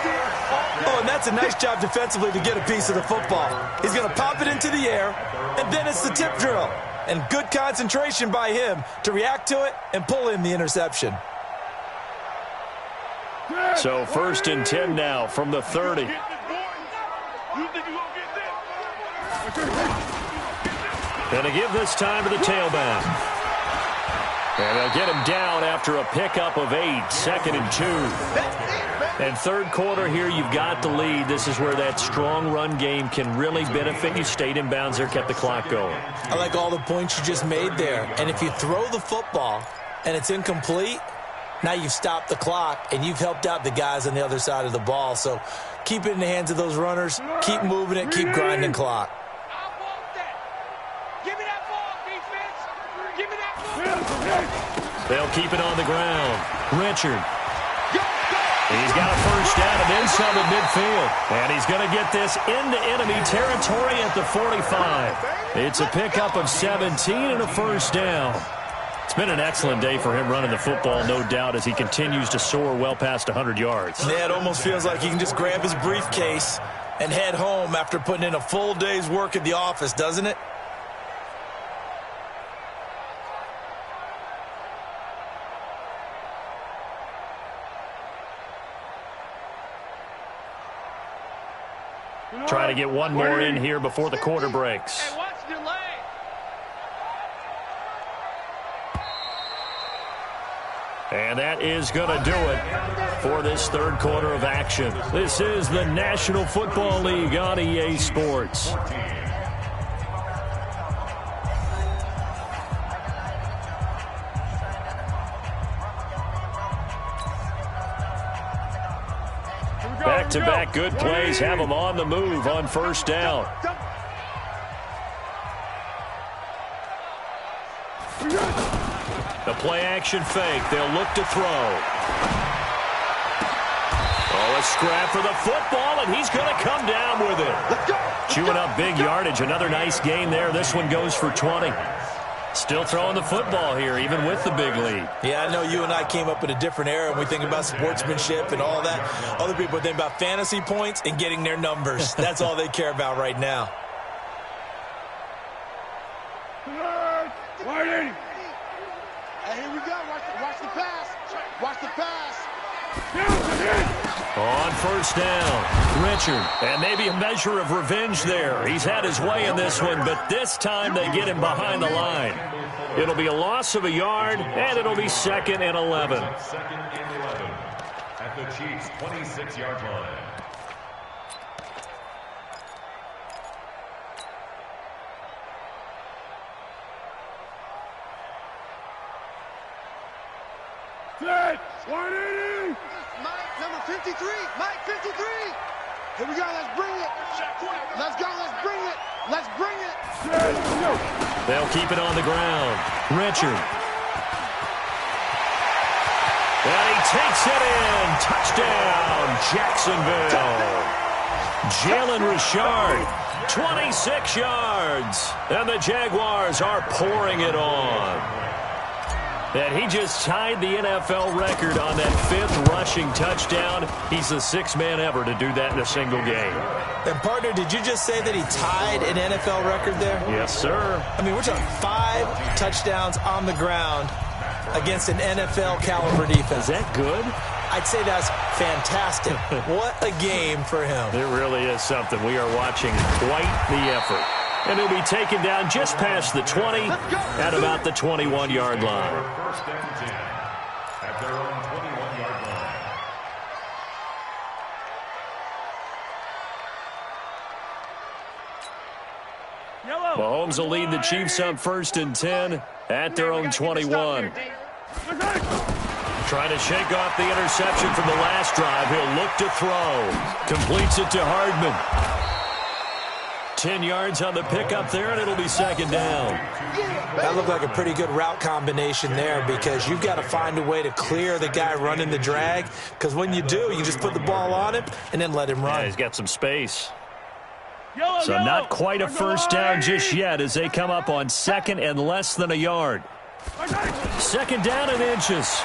Oh, and that's a nice job defensively to get a piece of the football. He's going to pop it into the air, and then it's the tip drill. And good concentration by him to react to it and pull in the interception. So 1st and 10 now from the 30. You think you're going to get this? And to give this time to the tailback. And they'll get him down after a pickup of 8, 2nd and 2. And 3rd quarter here, you've got the lead. This is where that strong run game can really benefit you. Stayed in bounds there, kept the clock going. I like all the points you just made there. And if you throw the football and it's incomplete, now you've stopped the clock and you've helped out the guys on the other side of the ball. So keep it in the hands of those runners. Keep moving it. Keep grinding clock. I want that. Give me that ball, defense. Give me that ball. They'll keep it on the ground. Richard. He's got a first down and then some at midfield. And he's going to get this into enemy territory at the 45. It's a pickup of 17 and a first down. It's been an excellent day for him running the football, no doubt, as he continues to soar well past 100 yards. Yeah, it almost feels like he can just grab his briefcase and head home after putting in a full day's work at the office, doesn't it? Try to get one more in here before the quarter breaks. Hey, watch the delay. And that is going to do it for this 3rd quarter of action. This is the National Football League on EA Sports. Back-to-back good plays have them on the move on 1st down. The play-action fake. They'll look to throw. Oh, a scrap for the football, and he's going to come down with it. Chewing up big yardage. Another nice gain there. This one goes for 20. Still throwing the football here, even with the big lead. Yeah, I know you and I came up in a different era, and we think about sportsmanship and all that. Other people think about fantasy points and getting their numbers. That's all they care about right now. Hey, here we go. Watch the pass. Watch the pass. On first down, Richard. And maybe a measure of revenge there. He's had his way in this one, but this time they get him behind the line. It'll be a loss of a yard, and it'll be 2nd and 11. 2nd and 11 at the Chiefs' 26-yard line. Set! 180! Mike, number 53. Mike, 53. Here we go. Let's bring it. Let's go. Let's bring it. Let's bring it. Set! Go! They'll keep it on the ground. Richard. And he takes it in. Touchdown, Jacksonville. Jalen Richard, 26 yards. And the Jaguars are pouring it on. And he just tied the NFL record on that 5th rushing touchdown. He's the 6th man ever to do that in a single game. And, partner, did you just say that he tied an NFL record there? Yes, sir. I mean, we're talking 5 touchdowns on the ground against an NFL-caliber defense. Is that good? I'd say that's fantastic. What a game for him. It really is something. We are watching quite the effort. And he'll be taken down just past the 20 at about the 21-yard line. First and 10 at their own 21-yard line. Mahomes will lead the Chiefs up 1st and 10 at their own 21. Trying to shake off the interception from the last drive. He'll look to throw. Completes it to Hardman. 10 yards on the pickup there, and it'll be 2nd down. That looked like a pretty good route combination there, because you've got to find a way to clear the guy running the drag, because when you do, you just put the ball on him and then let him run. Yeah, he's got some space. So not quite a first down just yet as they come up on 2nd and less than a yard. 2nd down and inches.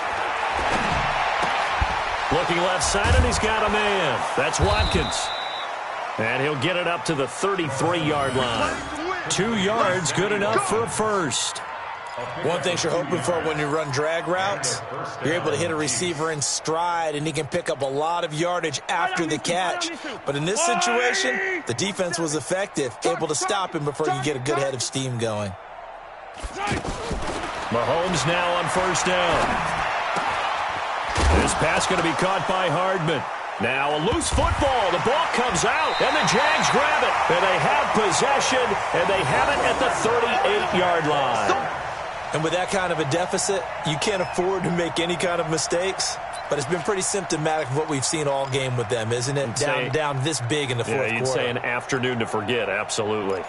Looking left side, and he's got a man. That's Watkins. And he'll get it up to the 33-yard line. 2 yards, good enough for a first. One thing you're hoping for when you run drag routes, you're able to hit a receiver in stride, and he can pick up a lot of yardage after the catch. But in this situation, the defense was effective, able to stop him before you get a good head of steam going. Mahomes now on first down. This pass going to be caught by Hardman. Now a loose football. The ball comes out, and the Jags grab it. And they have possession, and they have it at the 38-yard line. And with that kind of a deficit, you can't afford to make any kind of mistakes. But it's been pretty symptomatic of what we've seen all game with them, isn't it? Down this big in the fourth quarter. You'd say an afternoon to forget, absolutely.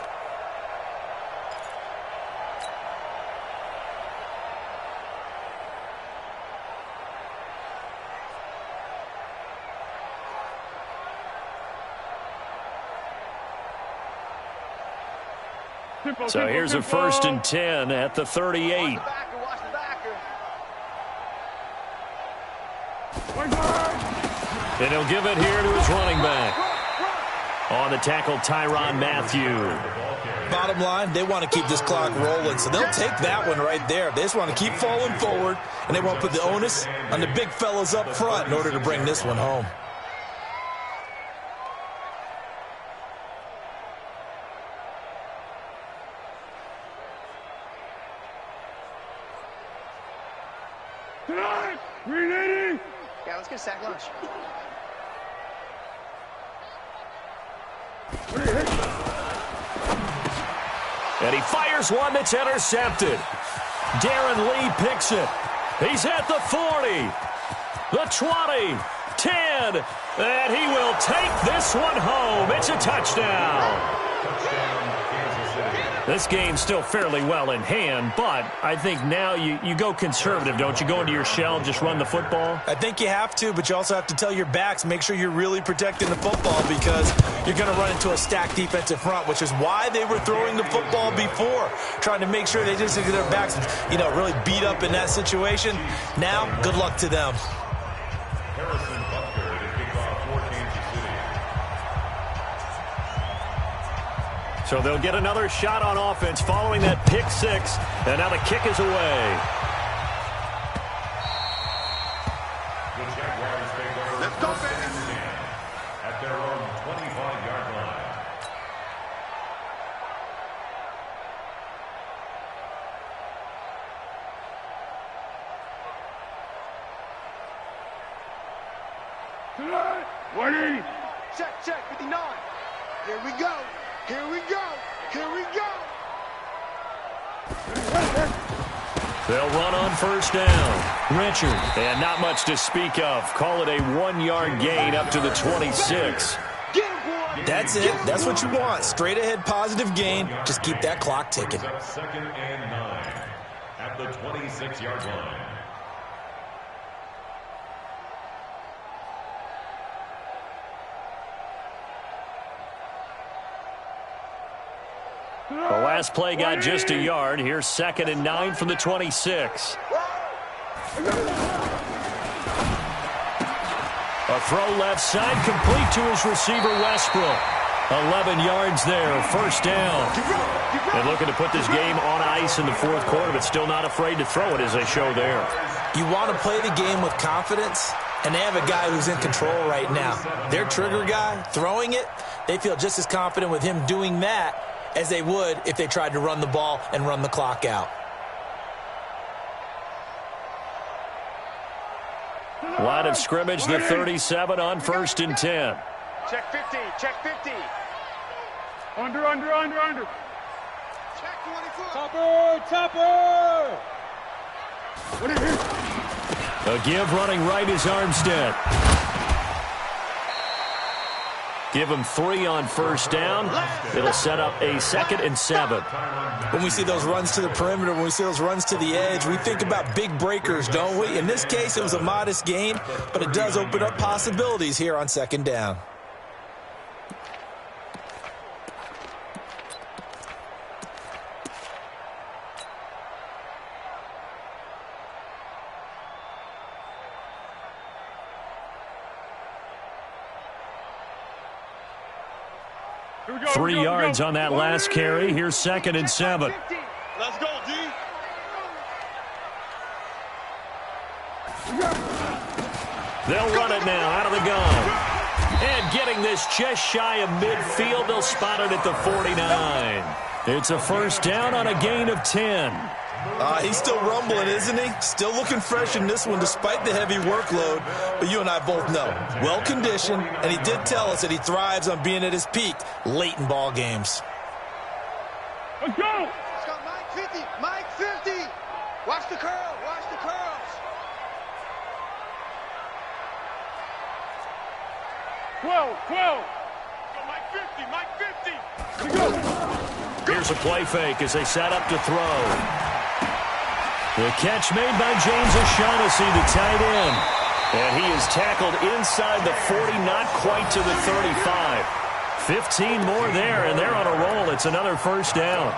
So here's a 1st and 10 at the 38. Watch the backer. And he'll give it here to his running back. On the tackle, Tyrann Mathieu. Bottom line, they want to keep this clock rolling, so they'll take that one right there. They just want to keep falling forward, and they want to put the onus on the big fellas up front in order to bring this one home. Yeah, let's get a sack lunch. And he fires one that's intercepted. Darren Lee picks it. He's at the 40, the 20, 10, and he will take this one home. It's a touchdown. This game's still fairly well in hand, but I think now you go conservative, don't you? Go into your shell, just run the football? I think you have to, but you also have to tell your backs, make sure you're really protecting the football because you're going to run into a stacked defensive front, which is why they were throwing the football before, trying to make sure they just get their backs, really beat up in that situation. Now, good luck to them. So they'll get another shot on offense following that pick six, and now the kick is away. The Jaguars take over. Let's go, baby. At their own 25-yard line. Check, 59. Here we go. Here we go. Here we go. They'll run on first down. Richard, and not much to speak of. Call it a 1-yard gain up to the 26. Get him, boy. That's it. That's what you want. Straight ahead, positive gain. Just keep that clock ticking. Second and 9 at the 26-yard line. The last play got just a yard. Here's second and 9 from the 26. A throw left side, complete to his receiver, Westbrook. 11 yards there, first down. And looking to put this game on ice in the fourth quarter, but still not afraid to throw it as they show there. You want to play the game with confidence, and they have a guy who's in control right now. Their trigger guy, throwing it, they feel just as confident with him doing that as they would if they tried to run the ball and run the clock out. Line of scrimmage, the 37 on first and 10. Check 50. Check 50. Under. Check 24. Topper. A give running right is Armstead. Give him 3 on first down. It'll set up a 2nd and 7. When we see those runs to the perimeter, when we see those runs to the edge, we think about big breakers, don't we? In this case, it was a modest gain, but it does open up possibilities here on second down. Here we go. 3 yards on that last carry. Here's 2nd and 7. Let's go, D. They'll run it now out of the gun. And getting this just shy of midfield, they'll spot it at the 49. It's a first down on a gain of 10. He's still rumbling, isn't he? Still looking fresh in this one despite the heavy workload. But you and I both know, well-conditioned, and he did tell us that he thrives on being at his peak late in ball games. Let's go. Let's go, Mike 50. Mike 50. Watch the curl. Watch the curls. 12. Go, Mike 50. Mike 50. Here we go. Here's a play fake as they set up to throw. The catch made by James O'Shaughnessy, the tight end. And he is tackled inside the 40, not quite to the 35. 15 more there, and they're on a roll. It's another first down.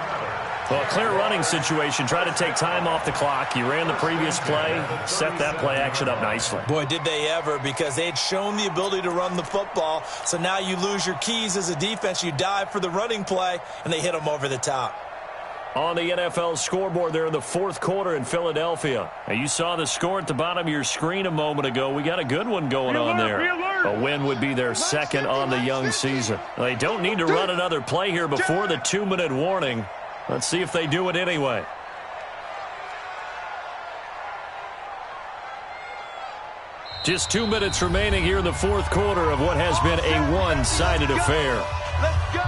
Well, a clear running situation. Try to take time off the clock. You ran the previous play, set that play action up nicely. Boy, did they ever, because they had shown the ability to run the football. So now you lose your keys as a defense. You dive for the running play, and they hit them over the top. On the NFL scoreboard there in the fourth quarter in Philadelphia. Now, you saw the score at the bottom of your screen a moment ago. We got a good one going on there. A win would be their second on the young season. They don't need to run another play here before the 2-minute warning. Let's see if they do it anyway. Just 2 minutes remaining here in the fourth quarter of what has been a one-sided affair. Let's go.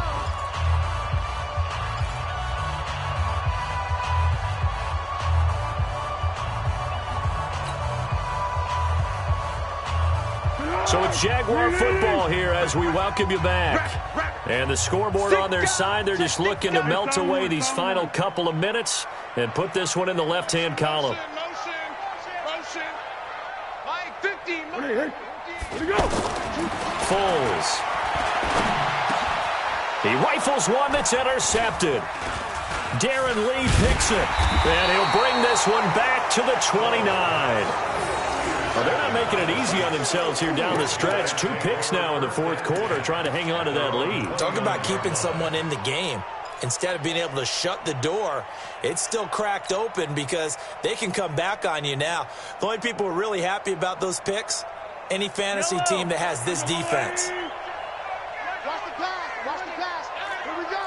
So it's Jaguar football here as we welcome you back. And the scoreboard on their side, they're just looking to melt away these final couple of minutes and put this one in the left-hand column. Motion. Mike, 15. Where to go? Foles. He rifles one that's intercepted. Darren Lee picks it. And he'll bring this one back to the 29. Well, they're not making it easy on themselves here down the stretch. 2 picks now in the fourth quarter, trying to hang on to that lead. Talk about keeping someone in the game. Instead of being able to shut the door, it's still cracked open because they can come back on you now. The only people who are really happy about those picks, any fantasy team that has this defense. Watch the pass. Here we go.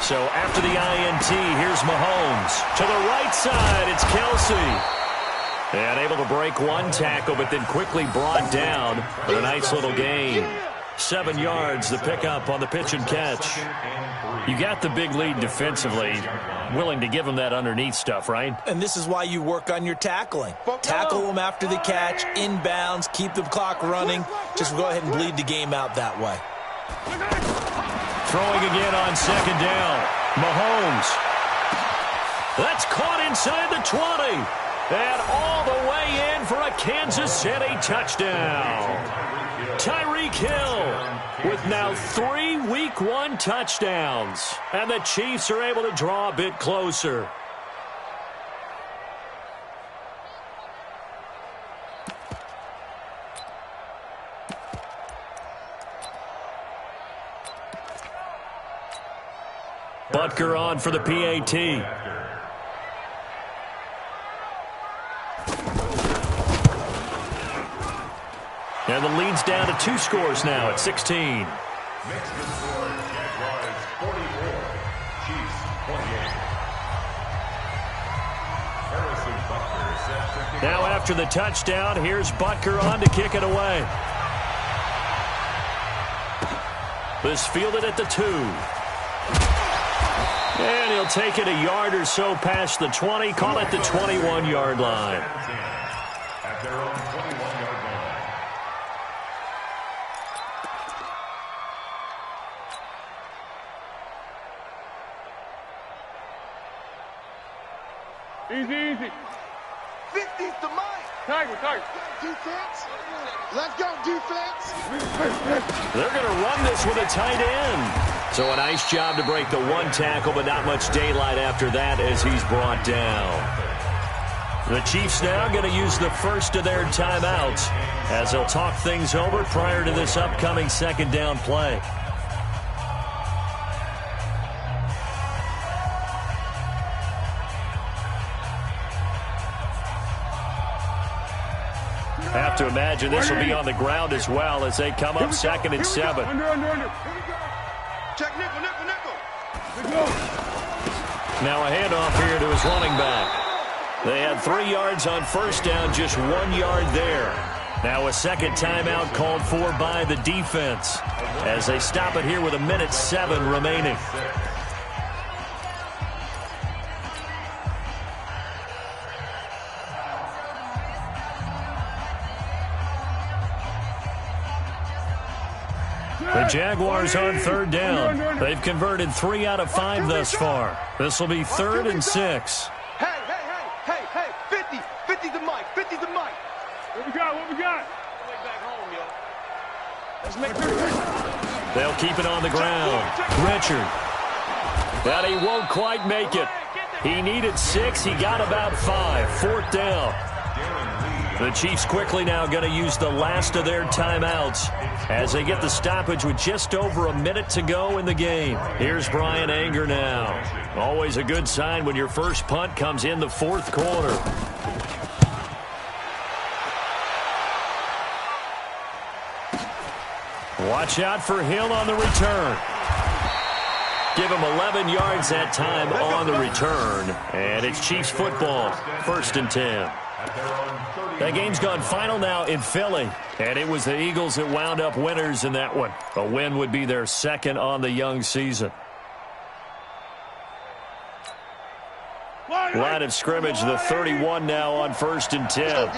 So after the INT, here's Mahomes. To the right side, it's Kelsey. And able to break one tackle, but then quickly brought down with a nice little gain. 7 yards, the pickup on the pitch and catch. You got the big lead defensively. Willing to give them that underneath stuff, right? And this is why you work on your tackling. Tackle them after the catch, inbounds, keep the clock running. Just go ahead and bleed the game out that way. Throwing again on second down. Mahomes. That's caught inside the 20. And all the way in for a Kansas City touchdown. Tyreek Hill with now 3 Week 1 touchdowns. And the Chiefs are able to draw a bit closer. Butker on for the PAT. And the lead's down to 2 scores now at 16. Next to score, Jaguars 44, Chiefs 28. Harrison Butker set to kick Now after the touchdown, here's Butker on to kick it away. This fielded at the 2. And he'll take it a yard or so past the 20, call it the 21-yard line. at their own 21-yard line. Easy. 50's the mic. Tiger. Defense. Let's go, defense. They're going to run this with a tight end. So a nice job to break the one tackle, but not much daylight after that as he's brought down. The Chiefs now going to use the first of their timeouts as they'll talk things over prior to this upcoming second down play. Have to imagine this will be on the ground as well as they come up second and 7. Under. Check nickel. Now a handoff here to his running back. They had 3 yards on first down, just 1 yard there. Now a second timeout called for by the defense as they stop it here with 1:07 remaining. The Jaguars on third down. They've converted 3 out of 5 thus far. This will be 3rd and 6. Hey, 50 the mic. What we got? Way back home, yo. Let's make it. They'll keep it on the ground. Richard. But he won't quite make it. He needed 6. He got about 5. 4th down. The Chiefs quickly now going to use the last of their timeouts as they get the stoppage with just over 1 minute to go in the game. Here's Brian Anger now. Always a good sign when your first punt comes in the 4th quarter. Watch out for Hill on the return. Give him 11 yards that time on the return. And it's Chiefs football, 1st and 10. That game's gone final now in Philly, and it was the Eagles that wound up winners in that one. A win would be their 2nd on the young season. Line of scrimmage, the 31 now on 1st and 10.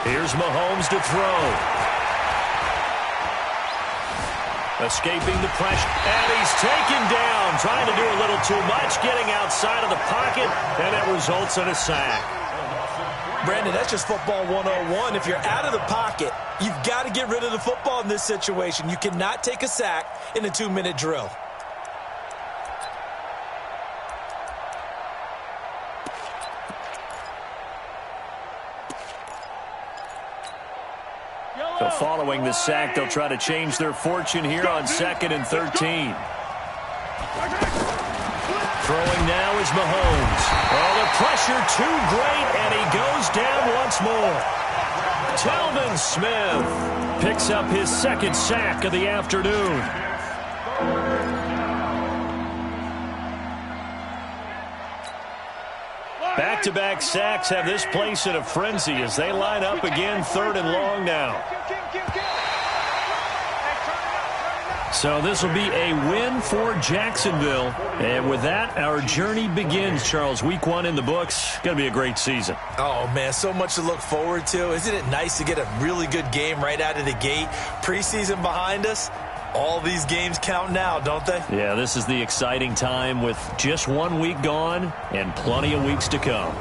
Here's Mahomes to throw. Escaping the pressure, and he's taken down. Trying to do a little too much, getting outside of the pocket, and it results in a sack. Brandon, that's just football 101. If you're out of the pocket, you've got to get rid of the football in this situation. You cannot take a sack in a 2-minute drill. So following the sack, they'll try to change their fortune here on 2nd and 13. Throwing now is Mahomes. Oh, the pressure too great, and he goes down once more. Telvin Smith picks up his 2nd sack of the afternoon. Back-to-back sacks have this place in a frenzy as they line up again 3rd and long now. So this will be a win for Jacksonville. And with that, our journey begins, Charles. Week 1 in the books. Going to be a great season. Oh, man, so much to look forward to. Isn't it nice to get a really good game right out of the gate? Preseason behind us. All these games count now, don't they? Yeah, this is the exciting time with just 1 week gone and plenty of weeks to come.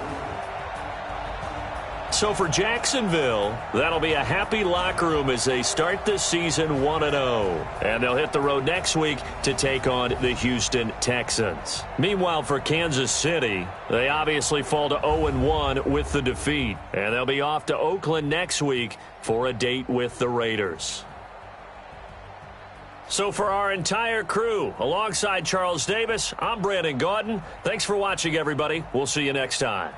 So for Jacksonville, that'll be a happy locker room as they start this season 1-0. And they'll hit the road next week to take on the Houston Texans. Meanwhile, for Kansas City, they obviously fall to 0-1 with the defeat. And they'll be off to Oakland next week for a date with the Raiders. So for our entire crew, alongside Charles Davis, I'm Brandon Gaudin. Thanks for watching, everybody. We'll see you next time.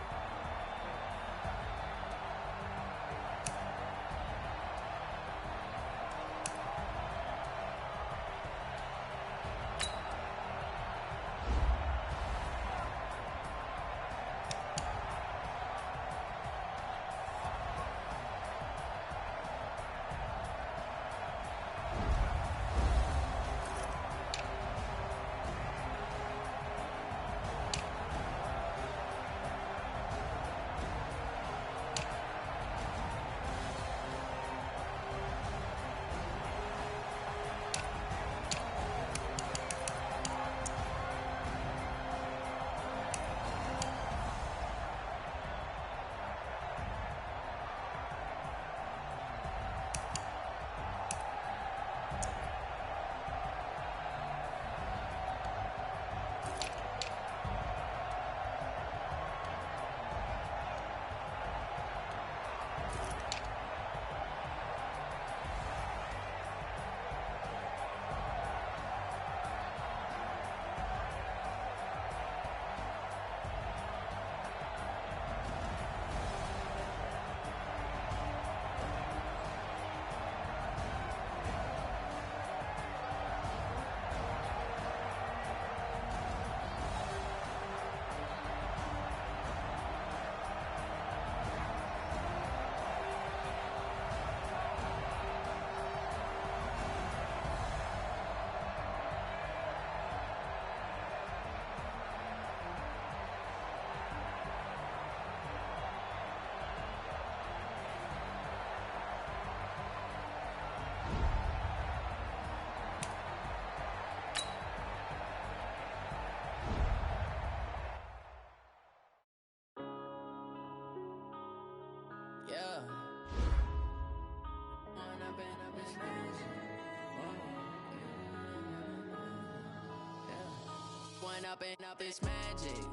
Up this magic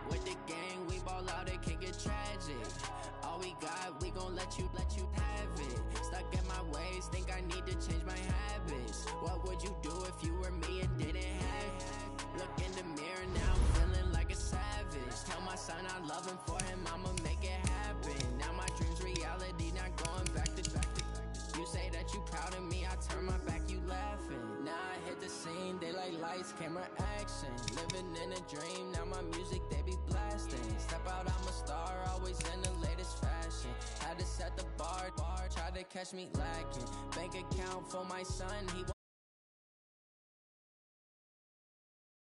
with the gang, we ball out, it can get tragic. All we got, we gon' let you have it. Stuck in my ways, think I need to change my habits. What would you do if you were me and didn't have it? Look in the mirror now, I'm feeling like a savage. Tell my son I love him, for him I'ma make it happen. Now my dreams reality, not going back to. You say that you proud of me, I turn my back, you laughing. Now I hit the scene, daylight lights, camera action. Living in a dream, now my music they be blasting. Step out, I'm a star, always in the latest fashion. Had to set the bar, try to catch me lacking. Bank account for my son, he